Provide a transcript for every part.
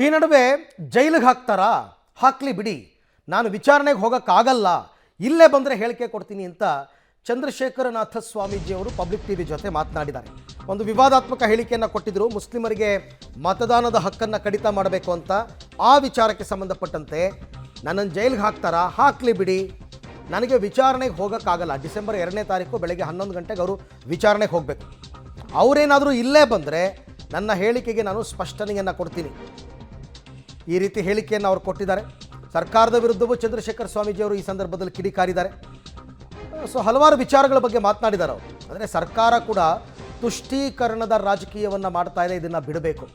ಈ ನಡುವೆ ಜೈಲಿಗೆ ಹಾಕ್ತಾರಾ? ಹಾಕ್ಲಿ ಬಿಡಿ, ನಾನು ವಿಚಾರಣೆಗೆ ಹೋಗೋಕ್ಕಾಗಲ್ಲ, ಇಲ್ಲೇ ಬಂದರೆ ಹೇಳಿಕೆ ಕೊಡ್ತೀನಿ ಅಂತ ಚಂದ್ರಶೇಖರನಾಥ ಸ್ವಾಮೀಜಿಯವರು ಪಬ್ಲಿಕ್ ಟಿವಿ ಜೊತೆ ಮಾತನಾಡಿದ್ದಾರೆ. ಒಂದು ವಿವಾದಾತ್ಮಕ ಹೇಳಿಕೆಯನ್ನು ಕೊಟ್ಟಿದ್ದರು. ಮುಸ್ಲಿಮರಿಗೆ ಮತದಾನದ ಹಕ್ಕನ್ನು ಕಡಿತ ಮಾಡಬೇಕು ಅಂತ. ಆ ವಿಚಾರಕ್ಕೆ ಸಂಬಂಧಪಟ್ಟಂತೆ ನನ್ನನ್ನು ಜೈಲಿಗೆ ಹಾಕ್ತಾರಾ? ಹಾಕ್ಲಿ ಬಿಡಿ, ನನಗೆ ವಿಚಾರಣೆಗೆ ಹೋಗೋಕ್ಕಾಗಲ್ಲ. ಡಿಸೆಂಬರ್ 2ನೇ ತಾರೀಕು ಬೆಳಗ್ಗೆ 11 ಗಂಟೆಗೆ ಅವರು ವಿಚಾರಣೆಗೆ ಹೋಗಬೇಕು. ಅವರೇನಾದರೂ ಇಲ್ಲೇ ಬಂದರೆ ನನ್ನ ಹೇಳಿಕೆಗೆ ನಾನು ಸ್ಪಷ್ಟನೆಯನ್ನು ಕೊಡ್ತೀನಿ. ಈ ರೀತಿ ಹೇಳಿಕೆಯನ್ನು ಅವರು ಕೊಟ್ಟಿದ್ದಾರೆ. ಸರ್ಕಾರದ ವಿರುದ್ಧವೂ ಚಂದ್ರಶೇಖರ್ ಸ್ವಾಮೀಜಿಯವರು ಈ ಸಂದರ್ಭದಲ್ಲಿ ಕಿಡಿಕಾರಿದ್ದಾರೆ. ಹಲವಾರು ವಿಚಾರಗಳ ಬಗ್ಗೆ ಮಾತನಾಡಿದ್ದಾರೆ ಅವರು. ಅಂದರೆ ಸರ್ಕಾರ ಕೂಡ ತುಷ್ಟೀಕರಣದ ರಾಜಕೀಯವನ್ನು ಮಾಡ್ತಾ ಇದೆ, ಇದನ್ನು ಬಿಡಬೇಕು.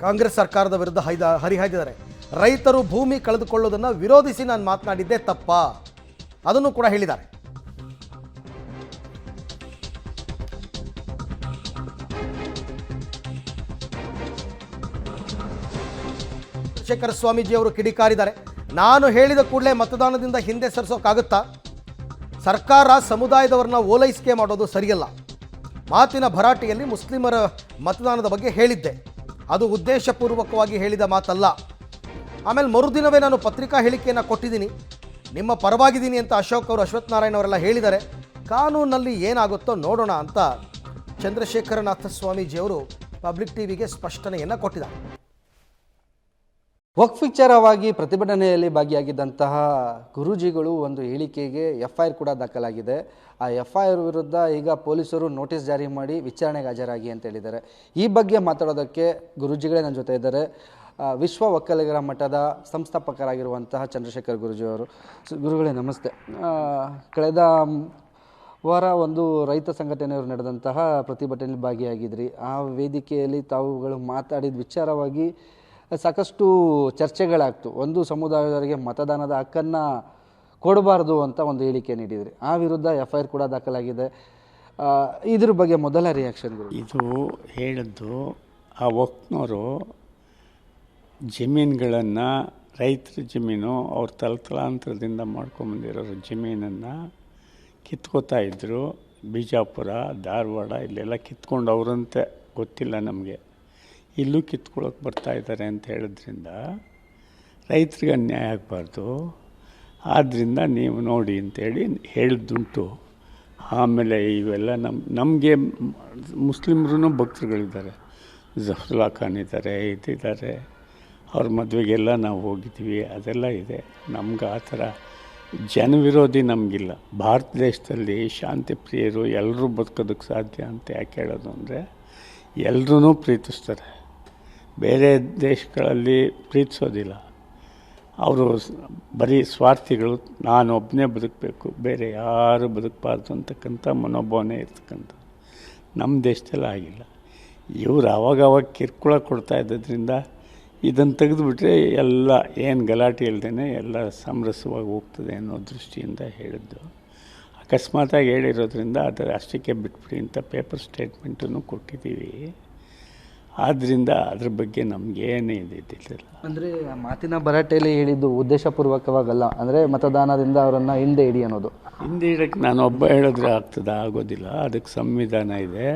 ಕಾಂಗ್ರೆಸ್ ಸರ್ಕಾರದ ವಿರುದ್ಧ ಹರಿಹಾಯ್ದಿದ್ದಾರೆ. ರೈತರು ಭೂಮಿ ಕಳೆದುಕೊಳ್ಳೋದನ್ನು ವಿರೋಧಿಸಿ ನಾನು ಮಾತನಾಡಿದ್ದೆ ತಪ್ಪಾ, ಅದನ್ನು ಕೂಡ ಹೇಳಿದ್ದಾರೆ. ಚಂದ್ರಶೇಖರ ಸ್ವಾಮೀಜಿಯವರು ಕಿಡಿಕಾರಿದ್ದಾರೆ. ನಾನು ಹೇಳಿದ ಕೂಡಲೇ ಮತದಾನದಿಂದ ಹಿಂದೆ ಸರಿಸೋಕ್ಕಾಗುತ್ತಾ? ಸರ್ಕಾರ ಸಮುದಾಯದವರನ್ನ ಓಲೈಸಿಕೆ ಮಾಡೋದು ಸರಿಯಲ್ಲ. ಮಾತಿನ ಭರಾಟೆಯಲ್ಲಿ ಮುಸ್ಲಿಮರ ಮತದಾನದ ಬಗ್ಗೆ ಹೇಳಿದ್ದೆ, ಅದು ಉದ್ದೇಶಪೂರ್ವಕವಾಗಿ ಹೇಳಿದ ಮಾತಲ್ಲ. ಆಮೇಲೆ ಮರುದಿನವೇ ನಾನು ಪತ್ರಿಕಾ ಹೇಳಿಕೆಯನ್ನು ಕೊಟ್ಟಿದ್ದೀನಿ, ನಿಮ್ಮ ಪರವಾಗಿದ್ದೀನಿ ಅಂತ ಅಶೋಕ್ ಅವರು, ಅಶ್ವಥ್ ನಾರಾಯಣ ಅವರೆಲ್ಲ ಹೇಳಿದ್ದಾರೆ. ಕಾನೂನಲ್ಲಿ ಏನಾಗುತ್ತೋ ನೋಡೋಣ ಅಂತ ಚಂದ್ರಶೇಖರನಾಥ ಸ್ವಾಮೀಜಿಯವರು ಪಬ್ಲಿಕ್ ಟಿವಿಗೆ ಸ್ಪಷ್ಟನೆಯನ್ನು ಕೊಟ್ಟಿದ್ದಾರೆ. ವಕ್ಫ್ ವಿಚಾರವಾಗಿ ಪ್ರತಿಭಟನೆಯಲ್ಲಿ ಭಾಗಿಯಾಗಿದ್ದಂತಹ ಗುರೂಜಿಗಳು ಒಂದು ಹೇಳಿಕೆಗೆ FIR ಕೂಡ ದಾಖಲಾಗಿದೆ. ಆ FIR ವಿರುದ್ಧ ಈಗ ಪೊಲೀಸರು ನೋಟಿಸ್ ಜಾರಿ ಮಾಡಿ ವಿಚಾರಣೆಗೆ ಹಾಜರಾಗಿ ಅಂತ ಹೇಳಿದ್ದಾರೆ. ಈ ಬಗ್ಗೆ ಮಾತಾಡೋದಕ್ಕೆ ಗುರೂಜಿಗಳೇ ನನ್ನ ಜೊತೆ ಇದ್ದಾರೆ. ವಿಶ್ವ ಒಕ್ಕಲಿಗರ ಮಠದ ಸಂಸ್ಥಾಪಕರಾಗಿರುವಂತಹ ಚಂದ್ರಶೇಖರ್ ಗುರೂಜಿಯವರು. ಗುರುಗಳೇ ನಮಸ್ತೆ. ಕಳೆದ ವಾರ ಒಂದು ರೈತ ಸಂಘಟನೆಯವರು ನಡೆದಂತಹ ಪ್ರತಿಭಟನೆಯಲ್ಲಿ ಭಾಗಿಯಾಗಿದ್ರಿ. ಆ ವೇದಿಕೆಯಲ್ಲಿ ತಾವುಗಳು ಮಾತಾಡಿದ ವಿಚಾರವಾಗಿ ಸಾಕಷ್ಟು ಚರ್ಚೆಗಳಾಗ್ತು. ಒಂದು ಸಮುದಾಯದವರಿಗೆ ಮತದಾನದ ಹಕ್ಕನ್ನು ಕೊಡಬಾರ್ದು ಅಂತ ಒಂದು ಹೇಳಿಕೆ ನೀಡಿದ್ರಿ. ಆ ವಿರುದ್ಧ FIR ಕೂಡ ದಾಖಲಾಗಿದೆ. ಇದ್ರ ಬಗ್ಗೆ ಮೊದಲ ರಿಯಾಕ್ಷನ್ಗಳು? ಇದು ಹೇಳಿದ್ದು ಆ ವಕ್ಫ್ನವರು ಜಮೀನುಗಳನ್ನು, ರೈತರ ಜಮೀನು ಅವ್ರ ತಲತಲಾಂತರದಿಂದ ಮಾಡ್ಕೊಂಬಂದಿರೋ ಜಮೀನನ್ನು ಕಿತ್ಕೋತಾ ಇದ್ದರು. ಬಿಜಾಪುರ, ಧಾರವಾಡ ಇಲ್ಲೆಲ್ಲ ಕಿತ್ಕೊಂಡು ಅವರಂತೆ ಗೊತ್ತಿಲ್ಲ ನಮಗೆ, ಇಲ್ಲೂ ಕಿತ್ಕೊಳ್ಳೋಕೆ ಬರ್ತಾಯಿದ್ದಾರೆ ಅಂತ ಹೇಳಿದ್ರಿಂದ ರೈತರಿಗೆ ಅನ್ಯಾಯ ಆಗಬಾರ್ದು, ಆದ್ದರಿಂದ ನೀವು ನೋಡಿ ಅಂತೇಳಿ ಹೇಳಿದ್ದುಂಟು. ಆಮೇಲೆ ಇವೆಲ್ಲ ನಮಗೆ ಮುಸ್ಲಿಮ್ರೂ ಭಕ್ತರುಗಳಿದ್ದಾರೆ, ಜಫರುಲ್ಲಾ ಖಾನ್ ಇದ್ದಾರೆ, ಇದ್ದಾರೆ, ಅವ್ರ ಮದುವೆಗೆಲ್ಲ ನಾವು ಹೋಗಿದ್ವಿ, ಅದೆಲ್ಲ ಇದೆ. ನಮ್ಗೆ ಆ ಥರ ಜನವಿರೋಧಿ ನಮಗಿಲ್ಲ. ಭಾರತ ದೇಶದಲ್ಲಿ ಶಾಂತಿ ಪ್ರಿಯರು ಎಲ್ಲರೂ ಬದುಕೋದಕ್ಕೆ ಸಾಧ್ಯ ಅಂತ ಯಾಕೆ ಹೇಳೋದು ಅಂದರೆ, ಎಲ್ಲರೂ ಪ್ರೀತಿಸ್ತಾರೆ. ಬೇರೆ ದೇಶಗಳಲ್ಲಿ ಪ್ರೀತಿಸೋದಿಲ್ಲ. ಅವರು ಬರೀ ಸ್ವಾರ್ಥಿಗಳು, ನಾನೊಬ್ಬನೇ ಬದುಕಬೇಕು, ಬೇರೆ ಯಾರು ಬದುಕಬಾರ್ದು ಅಂತಕ್ಕಂಥ ಮನೋಭಾವನೆ ಇರ್ತಕ್ಕಂಥ. ನಮ್ಮ ದೇಶದಲ್ಲಿ ಆಗಿಲ್ಲ. ಇವರು ಆವಾಗವಾಗ ಕಿರುಕುಳ ಕೊಡ್ತಾ ಇದ್ದರಿಂದ ಇದನ್ನು ತೆಗೆದುಬಿಟ್ರೆ ಎಲ್ಲ ಏನು ಗಲಾಟೆ ಇಲ್ಲದೇ ಎಲ್ಲ ಸಮರಸವಾಗಿ ಹೋಗ್ತದೆ ಅನ್ನೋ ದೃಷ್ಟಿಯಿಂದ ಹೇಳಿದ್ದು. ಅಕಸ್ಮಾತಾಗಿ ಹೇಳಿರೋದ್ರಿಂದ ಅದು ಅಷ್ಟಕ್ಕೆ ಬಿಟ್ಬಿಡಿ ಅಂತ ಪೇಪರ್ ಸ್ಟೇಟ್ಮೆಂಟನ್ನು ಕೊಟ್ಟಿದ್ದೀವಿ. ಆದ್ದರಿಂದ ಅದ್ರ ಬಗ್ಗೆ ನಮಗೇನೇ ಇದ್ದಿಲ್ಲ. ಅಂದರೆ ಮಾತಿನ ಭರಾಟೆಯಲ್ಲಿ ಹೇಳಿದ್ದು ಉದ್ದೇಶಪೂರ್ವಕವಾಗಲ್ಲ, ಅಂದರೆ ಮತದಾನದಿಂದ ಅವರನ್ನು ಹಿಂದೆ ಹಿಡಿ ಅನ್ನೋದು. ಹಿಂದೆ ಹಿಡಕ್ಕೆ ನಾನು ಒಬ್ಬ ಹೇಳಿದ್ರೆ ಆಗೋದಿಲ್ಲ. ಅದಕ್ಕೆ ಸಂವಿಧಾನ ಇದೆ,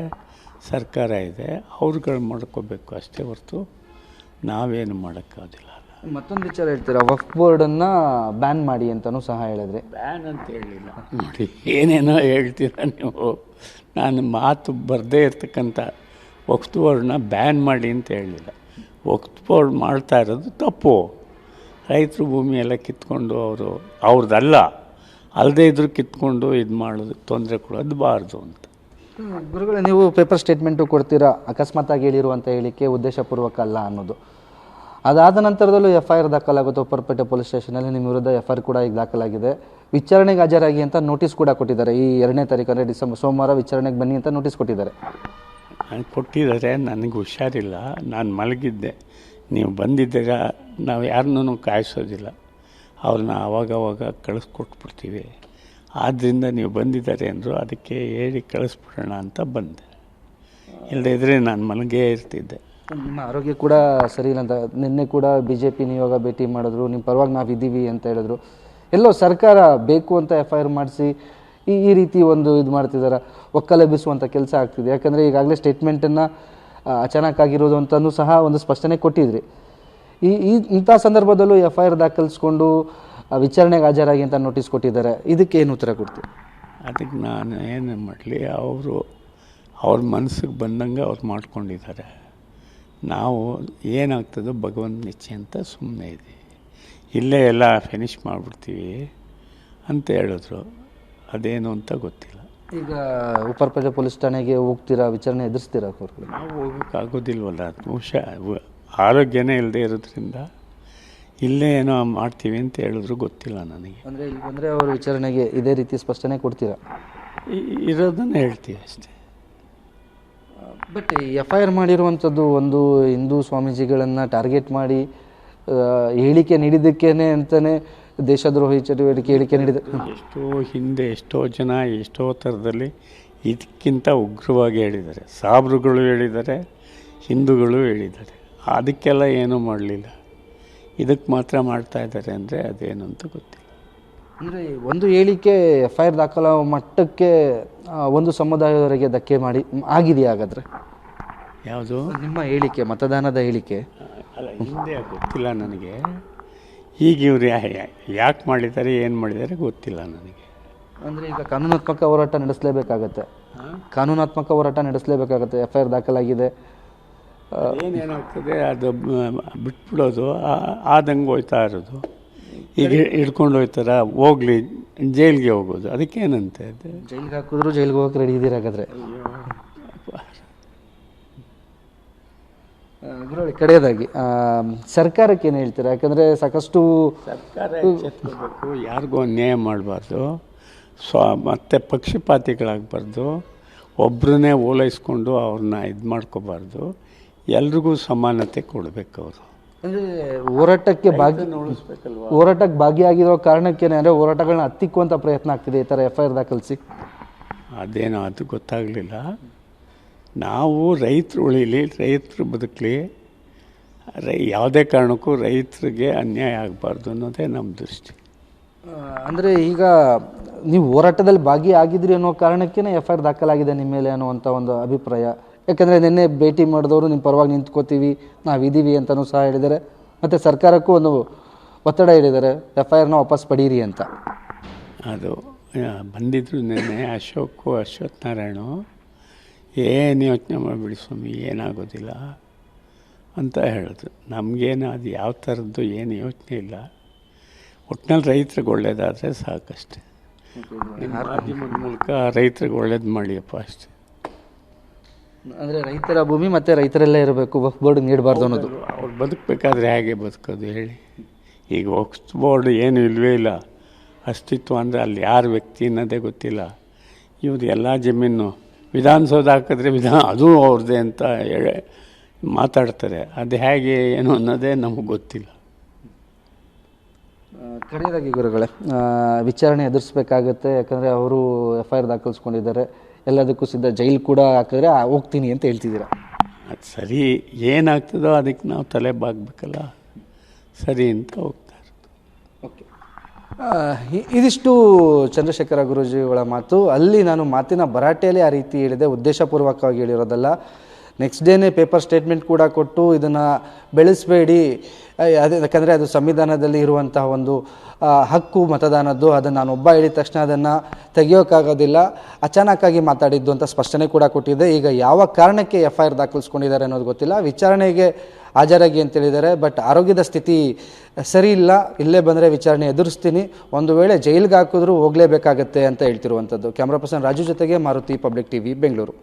ಸರ್ಕಾರ ಇದೆ, ಅವ್ರುಗಳು ಮಾಡ್ಕೋಬೇಕು ಅಷ್ಟೇ ಹೊರತು ನಾವೇನು ಮಾಡೋಕ್ಕಾಗೋದಿಲ್ಲ. ಮತ್ತೊಂದು ವಿಚಾರ ಹೇಳ್ತೀರಾ, ವಕ್ಫ್ ಬೋರ್ಡನ್ನು ಬ್ಯಾನ್ ಮಾಡಿ ಅಂತಲೂ ಸಹ ಹೇಳಿದ್ರಿ. ಬ್ಯಾನ್ ಅಂತ ಹೇಳಿಲ್ಲ ನೋಡಿ, ಏನೇನೋ ಹೇಳ್ತೀರ ನೀವು. ನಾನು ಮಾತು ಬರದೇ ಇರ್ತಕ್ಕಂಥ ವಕ್ಫ್ ಬೋರ್ಡನ್ನ ಬ್ಯಾನ್ ಮಾಡಿ ಅಂತ ಹೇಳಿಲ್ಲ. ವಕ್ಫ್ ಬೋರ್ಡ್ ಮಾಡ್ತಾ ಇರೋದು ತಪ್ಪು. ರೈತರು ಭೂಮಿ ಎಲ್ಲ ಕಿತ್ಕೊಂಡು ಅವ್ರದ್ದಲ್ಲ ಅಲ್ಲದೇ ಇದ್ರೂ ಕಿತ್ಕೊಂಡು ಇದು ಮಾಡೋದು, ತೊಂದರೆ ಕೊಡೋದು ಬಾರ್ದು ಅಂತ. ಗುರುಗಳೇ, ನೀವು ಪೇಪರ್ ಸ್ಟೇಟ್ಮೆಂಟು ಕೊಡ್ತೀರಾ, ಅಕಸ್ಮಾತಾಗಿ ಹೇಳಿರುವಂಥ ಹೇಳಿಕೆ ಉದ್ದೇಶಪೂರ್ವಕ ಅಲ್ಲ ಅನ್ನೋದು. ಅದಾದ ನಂತರದಲ್ಲೂ FIR ದಾಖಲಾಗುತ್ತೆ. ಉಪ್ಪರಪೇಟೆ ಪೊಲೀಸ್ ಸ್ಟೇಷನಲ್ಲಿ ನಿಮ್ಮ ವಿರುದ್ಧ FIR ಕೂಡ ಈಗ ದಾಖಲಾಗಿದೆ. ವಿಚಾರಣೆಗೆ ಹಾಜರಾಗಿ ಅಂತ ನೋಟಿಸ್ ಕೂಡ ಕೊಟ್ಟಿದ್ದಾರೆ. ಈ 2ನೇ ತಾರೀಕು ಅಂದರೆ ಡಿಸೆಂಬರ್ ಸೋಮವಾರ ವಿಚಾರಣೆಗೆ ಬನ್ನಿ ಅಂತ ನೋಟಿಸ್ ಕೊಟ್ಟಿದ್ದಾರೆ. ಕೊಟ್ಟಿದ್ದಾರೆ. ನನಗೆ ಹುಷಾರಿಲ್ಲ, ನಾನು ಮಲಗಿದ್ದೆ. ನೀವು ಬಂದಿದ್ದೀರ, ನಾವು ಯಾರನ್ನೂ ಕಾಯಿಸೋದಿಲ್ಲ, ಅವ್ರನ್ನ ಆವಾಗವಾಗ ಕಳಿಸ್ಕೊಟ್ಬಿಡ್ತೀವಿ. ಆದ್ದರಿಂದ ನೀವು ಬಂದಿದ್ದಾರೆ ಅಂದರು, ಅದಕ್ಕೆ ಹೇಳಿ ಕಳಿಸ್ಬಿಡೋಣ ಅಂತ ಬಂದೆ. ಇಲ್ಲದೇ ಇದ್ದರೆ ನಾನು ಮಲಗೇ ಇರ್ತಿದ್ದೆ. ನಿಮ್ಮ ಆರೋಗ್ಯ ಕೂಡ ಸರಿ ಇಲ್ಲ ಅಂತ ನಿನ್ನೆ ಕೂಡ BJP ನಿಯೋಗ ಭೇಟಿ ಮಾಡಿದ್ರು, ನಿಮ್ಮ ಪರವಾಗಿ ನಾವು ಇದ್ದೀವಿ ಅಂತ ಹೇಳಿದ್ರು. ಎಲ್ಲೋ ಸರ್ಕಾರ ಬೇಕು ಅಂತ FIR ಮಾಡಿಸಿ ಈ ರೀತಿ ಒಂದು ಇದು ಮಾಡ್ತಿದ್ದಾರೆ, ಒಕ್ಕಲೆಬ್ಬಿಸುವಂಥ ಕೆಲಸ ಆಗ್ತಿದೆ. ಯಾಕಂದರೆ ಈಗಾಗಲೇ ಸ್ಟೇಟ್ಮೆಂಟನ್ನು ಅಚಾನಕ್ ಆಗಿರೋದು ಅಂತಲೂ ಸಹ ಒಂದು ಸ್ಪಷ್ಟನೆ ಕೊಟ್ಟಿದ್ರಿ. ಇಂಥ ಸಂದರ್ಭದಲ್ಲೂ FIR ದಾಖಲಿಸ್ಕೊಂಡು ವಿಚಾರಣೆಗೆ ಹಾಜರಾಗಿ ಅಂತ ನೋಟಿಸ್ ಕೊಟ್ಟಿದ್ದಾರೆ. ಇದಕ್ಕೆ ಏನು ಉತ್ತರ ಕೊಡ್ತೀವಿ? ಅದಕ್ಕೆ ನಾನು ಏನು ಮಾಡಲಿ, ಅವ್ರ ಮನಸ್ಸಿಗೆ ಬಂದಂಗೆ ಅವ್ರು ಮಾಡ್ಕೊಂಡಿದ್ದಾರೆ. ನಾವು ಏನಾಗ್ತದೋ ಭಗವಂತ ನಿಶ್ಚಯ ಅಂತ ಸುಮ್ಮನೆ ಇದ್ದೀವಿ. ಇಲ್ಲೇ ಎಲ್ಲ ಫಿನಿಷ್ ಮಾಡಿಬಿಡ್ತೀವಿ ಅಂತ ಹೇಳಿದ್ರು. ಅದೇನು ಅಂತ ಗೊತ್ತಿಲ್ಲ. ಈಗ ಉಪ್ಪರಪೇಟೆ ಪೊಲೀಸ್ ಠಾಣೆಗೆ ಹೋಗ್ತೀರಾ, ವಿಚಾರಣೆ ಎದುರಿಸ್ತೀರಾ? ನಾವು ಹೋಗೋಕ್ಕಾಗೋದಿಲ್ವಲ್ಲ, ಬಹುಶಃ ಆರೋಗ್ಯನೇ ಇಲ್ಲದೆ ಇರೋದ್ರಿಂದ ಇಲ್ಲೇ ಏನೋ ಮಾಡ್ತೀವಿ ಅಂತ ಹೇಳಿದ್ರು. ಗೊತ್ತಿಲ್ಲ ನನಗೆ. ಅಂದರೆ ಇಲ್ಲಿ ಬಂದರೆ ಅವರು ವಿಚಾರಣೆಗೆ ಇದೇ ರೀತಿ ಸ್ಪಷ್ಟನೆ ಕೊಡ್ತೀರಾ? ಇರೋದನ್ನು ಹೇಳ್ತೀವಿ ಅಷ್ಟೇ. ಬಟ್ FIR ಮಾಡಿರುವಂಥದ್ದು ಒಂದು ಹಿಂದೂ ಸ್ವಾಮೀಜಿಗಳನ್ನು ಟಾರ್ಗೆಟ್ ಮಾಡಿ ಹೇಳಿಕೆ ನೀಡಿದ್ದಕ್ಕೇನೆ ಅಂತಲೇ ದೇಶದ್ರೋಹಿ ಚಟುವಟಿಕೆ ಹೇಳಿಕೆ ನೀಡಿದ ಎಷ್ಟೋ ಹಿಂದೆ ಎಷ್ಟೋ ಜನ ಎಷ್ಟೋ ಥರದಲ್ಲಿ ಇದಕ್ಕಿಂತ ಉಗ್ರವಾಗಿ ಹೇಳಿದ್ದಾರೆ. ಸಾಬ್ರುಗಳು ಹೇಳಿದ್ದಾರೆ, ಹಿಂದೂಗಳು ಹೇಳಿದ್ದಾರೆ. ಅದಕ್ಕೆಲ್ಲ ಏನೂ ಮಾಡಲಿಲ್ಲ. ಇದಕ್ಕೆ ಮಾತ್ರ ಮಾಡ್ತಾ ಇದ್ದಾರೆ ಅಂದರೆ ಅದೇನು ಅಂತ ಗೊತ್ತಿಲ್ಲ. ಅಂದರೆ ಒಂದು ಹೇಳಿಕೆ FIR ದಾಖಲಾಗುವ ಮಟ್ಟಕ್ಕೆ ಒಂದು ಸಮುದಾಯದವರೆಗೆ ಧಕ್ಕೆ ಆಗಿದೆಯಾ ಹಾಗಾದರೆ? ಯಾವುದು? ನಿಮ್ಮ ಹೇಳಿಕೆ, ಮತದಾನದ ಹೇಳಿಕೆ. ಅಲ್ಲ, ಹಿಂದೆ ಗೊತ್ತಿಲ್ಲ ನನಗೆ. ಈಗ ಇವ್ರು ಯಾಕೆ ಮಾಡಿದ್ದಾರೆ, ಏನು ಮಾಡಿದ್ದಾರೆ ಗೊತ್ತಿಲ್ಲ ನನಗೆ. ಅಂದರೆ ಈಗ ಕಾನೂನಾತ್ಮಕ ಹೋರಾಟ ನಡೆಸಲೇಬೇಕಾಗತ್ತೆ. ಕಾನೂನಾತ್ಮಕ ಹೋರಾಟ ನಡೆಸಲೇಬೇಕಾಗತ್ತೆ. FIR ದಾಖಲಾಗಿದೆ. ಏನೇನಾಗ್ತದೆ ಅದು ಬಿಟ್ಬಿಡೋದು, ಆದಂಗೆ ಹೋಯ್ತಾ ಇರೋದು. ಈಗ ಹಿಡ್ಕೊಂಡು ಹೋಯ್ತಾರ, ಹೋಗ್ಲಿ ಜೈಲಿಗೆ ಹೋಗೋದು, ಅದಕ್ಕೇನಂತೆ? ಅದು ಜೈಲಿಗೆ ಹಾಕಿದ್ರು ಜೈಲಿಗೆ ಹೋಗಕ್ಕೆ ರೆಡಿ ಇದ್ದೀರಿ ಹಾಗಾದರೆ? ಗುರುಳಿ, ಕಡೆಯದಾಗಿ ಸರ್ಕಾರಕ್ಕೆ ಏನು ಹೇಳ್ತೀರಾ? ಯಾಕಂದರೆ ಸಾಕಷ್ಟು ಸರ್ಕಾರ ಎಚ್ಚೆತ್ಕೋಬೇಕು, ಯಾರಿಗೂ ಅನ್ಯಾಯ ಮಾಡಬಾರ್ದು, ಮತ್ತು ಪಕ್ಷಪಾತಿಗಳಾಗಬಾರ್ದು, ಒಬ್ಬರನ್ನೇ ಓಲೈಸ್ಕೊಂಡು ಅವ್ರನ್ನ ಇದು ಮಾಡ್ಕೋಬಾರ್ದು. ಎಲ್ರಿಗೂ ಸಮಾನತೆ ಕೊಡಬೇಕು ಅವರು. ಅಂದರೆ ಹೋರಾಟಕ್ಕೆ ಭಾಗಿಯಾಗಿರೋ ಕಾರಣಕ್ಕೇನೆ ಅಂದರೆ ಹೋರಾಟಗಳನ್ನ ಹತ್ತಿಕ್ಕುವಂಥ ಪ್ರಯತ್ನ ಆಗ್ತಿದೆ ಈ ಥರ FIR ದಾಖಲಿಸಿ. ಅದೇನೋ ಅದು ಗೊತ್ತಾಗಲಿಲ್ಲ. ನಾವು ರೈತರು ಉಳಿಲಿ, ರೈತರು ಬದುಕಲಿ, ಯಾವುದೇ ಕಾರಣಕ್ಕೂ ರೈತರಿಗೆ ಅನ್ಯಾಯ ಆಗಬಾರ್ದು ಅನ್ನೋದೇ ನಮ್ಮ ದೃಷ್ಟಿ. ಅಂದರೆ ಈಗ ನೀವು ಹೋರಾಟದಲ್ಲಿ ಭಾಗಿಯಾಗಿದ್ರಿ ಅನ್ನೋ ಕಾರಣಕ್ಕೇ FIR ದಾಖಲಾಗಿದೆ ನಿಮ್ಮ ಮೇಲೆ ಅನ್ನುವಂಥ ಒಂದು ಅಭಿಪ್ರಾಯ. ಯಾಕಂದರೆ ನಿನ್ನೆ ಭೇಟಿ ಮಾಡಿದವರು ನಿಮ್ಮ ಪರವಾಗಿ ನಿಂತ್ಕೋತೀವಿ, ನಾವಿದ್ದೀವಿ ಅಂತಲೂ ಸಹ ಹೇಳಿದ್ದಾರೆ. ಮತ್ತು ಸರ್ಕಾರಕ್ಕೂ ಒಂದು ಒತ್ತಡ ಹೇಳಿದ್ದಾರೆ, FIRನ ವಾಪಸ್ ಪಡೀರಿ ಅಂತ. ಅದು ಬಂದಿದ್ರು ನಿನ್ನೆ ಅಶ್ವಥ್ ನಾರಾಯಣ, ಏನು ಯೋಚನೆ ಮಾಡಿಬಿಡಿ ಸ್ವಾಮಿ, ಏನಾಗೋದಿಲ್ಲ ಅಂತ ಹೇಳಿದ್ರು. ನಮಗೇನು ಅದು ಯಾವ ಥರದ್ದು ಏನು ಯೋಚನೆ ಇಲ್ಲ. ಒಟ್ಟಿನಲ್ಲಿ ರೈತರಿಗೆ ಒಳ್ಳೇದಾದರೆ ಸಾಕಷ್ಟೆ. ನಿಮ್ಮ ಮಾಧ್ಯಮದ ಮೂಲಕ ರೈತರಿಗೆ ಒಳ್ಳೇದು ಮಾಡಿಯಪ್ಪ ಅಷ್ಟೆ. ಅಂದರೆ ರೈತರ ಭೂಮಿ ಮತ್ತು ರೈತರೆಲ್ಲೇ ಇರಬೇಕು, ವಕ್ಫ್ ಬೋರ್ಡ್ ನೀಡಬಾರ್ದು ಅನ್ನೋದು. ಅವ್ರು ಬದುಕಬೇಕಾದ್ರೆ ಹೇಗೆ ಬದುಕೋದು ಹೇಳಿ? ಈಗ ವಕ್ಫ್ ಬೋರ್ಡ್ ಏನು ಇಲ್ಲವೇ ಇಲ್ಲ. ಅಸ್ತಿತ್ವ ಅಂದರೆ ಅಲ್ಲಿ ಯಾರು ವ್ಯಕ್ತಿ ಅನ್ನೋದೇ ಗೊತ್ತಿಲ್ಲ. ಇವ್ರು ಎಲ್ಲ ಜಮೀನು ವಿಧಾನಸೌಧ ಹಾಕಿದ್ರೆ ಅದು ಅವ್ರದ್ದೇ ಅಂತ ಹೇಳಿ ಮಾತಾಡ್ತಾರೆ. ಅದು ಹೇಗೆ ಏನು ಅನ್ನೋದೇ ನಮಗೆ ಗೊತ್ತಿಲ್ಲ. ಕಡೆಯದಾಗಿ ಗುರುಗಳೇ, ವಿಚಾರಣೆ ಎದುರಿಸ್ಬೇಕಾಗತ್ತೆ. ಯಾಕಂದರೆ ಅವರು FIR ದಾಖಲಿಸ್ಕೊಂಡಿದ್ದಾರೆ, ಎಲ್ಲದಕ್ಕೂ ಸಿದ್ಧ. ಜೈಲು ಕೂಡ ಹಾಕಿದ್ರೆ ಹೋಗ್ತೀನಿ ಅಂತ ಹೇಳ್ತಿದ್ದೀರಾ. ಅದು ಸರಿ, ಏನಾಗ್ತದೋ ಅದಕ್ಕೆ ನಾವು ತಲೆ ಬಾಗಬೇಕಲ್ಲ, ಸರಿ ಅಂತ ಹೋಗ್ತಾ ಇರೋದು. ಓಕೆ, ಇದಿಷ್ಟು ಚಂದ್ರಶೇಖರ ಗುರೂಜಿಗಳ ಮಾತು. ಅಲ್ಲಿ ನಾನು ಮಾತಿನ ಭರಾಟೆಯಲ್ಲಿ ಆ ರೀತಿ ಹೇಳಿದೆ, ಉದ್ದೇಶಪೂರ್ವಕವಾಗಿ ಹೇಳಿರೋದಲ್ಲ. ನೆಕ್ಸ್ಟ್ ಡೇನೇ ಪೇಪರ್ ಸ್ಟೇಟ್ಮೆಂಟ್ ಕೂಡ ಕೊಟ್ಟು ಇದನ್ನು ಬೆಳೆಸಬೇಡಿ, ಯಾಕಂದರೆ ಅದು ಸಂವಿಧಾನದಲ್ಲಿ ಇರುವಂತಹ ಒಂದು ಹಕ್ಕು ಮತದಾನದ್ದು, ಅದನ್ನು ನಾನೊಬ್ಬ ಹೇಳಿದ ತಕ್ಷಣ ಅದನ್ನು ತೆಗೆಯೋಕ್ಕಾಗೋದಿಲ್ಲ, ಅಚಾನಕ್ಕಾಗಿ ಮಾತಾಡಿದ್ದು ಅಂತ ಸ್ಪಷ್ಟನೆ ಕೂಡ ಕೊಟ್ಟಿದೆ. ಈಗ ಯಾವ ಕಾರಣಕ್ಕೆ FIR ದಾಖಲಿಸ್ಕೊಂಡಿದ್ದಾರೆ ಅನ್ನೋದು ಗೊತ್ತಿಲ್ಲ. ವಿಚಾರಣೆಗೆ ಹಾಜರಾಗಿ ಅಂತೇಳಿದ್ದಾರೆ. ಬಟ್ ಆರೋಗ್ಯದ ಸ್ಥಿತಿ ಸರಿ ಇಲ್ಲ, ಇಲ್ಲೇ ಬಂದರೆ ವಿಚಾರಣೆ ಎದುರಿಸ್ತೀನಿ, ಒಂದು ವೇಳೆ ಜೈಲಿಗೆ ಹಾಕಿದ್ರೂ ಹೋಗಲೇಬೇಕಾಗತ್ತೆ ಅಂತ ಹೇಳ್ತಿರುವಂಥದ್ದು. ಕ್ಯಾಮ್ರಾ ಪರ್ಸನ್ ರಾಜು ಜೊತೆಗೆ ಮಾರುತಿ, ಪಬ್ಲಿಕ್ TV, ಬೆಂಗಳೂರು.